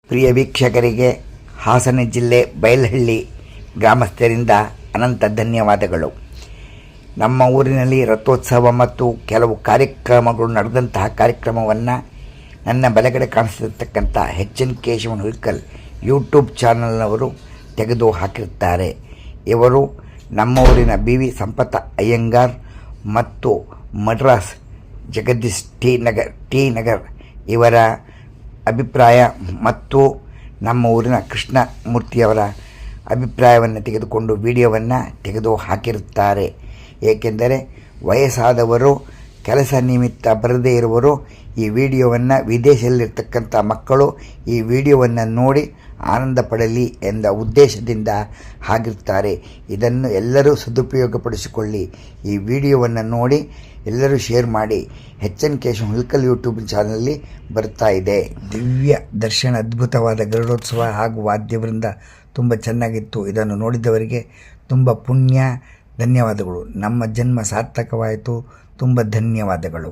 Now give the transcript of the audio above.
ಪ್ರಿಯ ವೀಕ್ಷಕರಿಗೆ ಹಾಸನ ಜಿಲ್ಲೆ ಬೈಲಹಳ್ಳಿ ಗ್ರಾಮಸ್ಥರಿಂದ ಅನಂತ ಧನ್ಯವಾದಗಳು. ನಮ್ಮ ಊರಿನಲ್ಲಿ ರಥೋತ್ಸವ ಮತ್ತು ಕೆಲವು ಕಾರ್ಯಕ್ರಮಗಳು ನಡೆದಂತಹ ಕಾರ್ಯಕ್ರಮವನ್ನು ನನ್ನ ಬಲಗಡೆ ಕಾಣಿಸ್ತಿರ್ತಕ್ಕಂಥ ಎನ್ ಕೇಶವನ್ ಹುಲ್ಕಲ್ ಯೂಟ್ಯೂಬ್ ಚಾನಲ್ನವರು ತೆಗೆದು ಹಾಕಿರುತ್ತಾರೆ. ಇವರು ನಮ್ಮ ಊರಿನ ವಿ ಸಂಪತ್ತ ಅಯ್ಯಂಗಾರ್ ಮತ್ತು ಮಡ್ರಾಸ್ ಜಗದೀಶ್ ಟಿ ನಗರ್ ಇವರ ಅಭಿಪ್ರಾಯ ಮತ್ತು ನಮ್ಮ ಊರಿನ ಕೃಷ್ಣಮೂರ್ತಿಯವರ ಅಭಿಪ್ರಾಯವನ್ನು ತೆಗೆದುಕೊಂಡು ವಿಡಿಯೋವನ್ನು ತೆಗೆದು ಹಾಕಿರುತ್ತಾರೆ. ಏಕೆಂದರೆ ವಯಸ್ಸಾದವರು, ಕೆಲಸ ನಿಮಿತ್ತ ಬರದೇ ಇರುವರು ಈ ವಿಡಿಯೋವನ್ನು, ವಿದೇಶದಲ್ಲಿರ್ತಕ್ಕಂಥ ಮಕ್ಕಳು ಈ ವಿಡಿಯೋವನ್ನು ನೋಡಿ ಆನಂದ ಪಡಲಿ ಎಂದ ಉದ್ದೇಶದಿಂದ ಹಾಕಿರುತ್ತಾರೆ. ಇದನ್ನು ಎಲ್ಲರೂ ಸದುಪಯೋಗಪಡಿಸಿಕೊಳ್ಳಿ. ಈ ವಿಡಿಯೋವನ್ನು ನೋಡಿ ಎಲ್ಲರೂ ಶೇರ್ ಮಾಡಿ. ಎನ್ ಕೇಶವನ್ ಹುಲ್ಕಲ್ ಯೂಟ್ಯೂಬ್ ಚಾನಲಲ್ಲಿ ಬರ್ತಾ ಇದೆ. ದಿವ್ಯ ದರ್ಶನ, ಅದ್ಭುತವಾದ ಗರುಡೋತ್ಸವ ಹಾಗೂ ವಾದ್ಯವೃಂದ ತುಂಬ ಚೆನ್ನಾಗಿತ್ತು. ಇದನ್ನು ನೋಡಿದವರಿಗೆ ತುಂಬ ಪುಣ್ಯ, ಧನ್ಯವಾದಗಳು. ನಮ್ಮ ಜನ್ಮ ಸಾರ್ಥಕವಾಯಿತು. ತುಂಬ ಧನ್ಯವಾದಗಳು.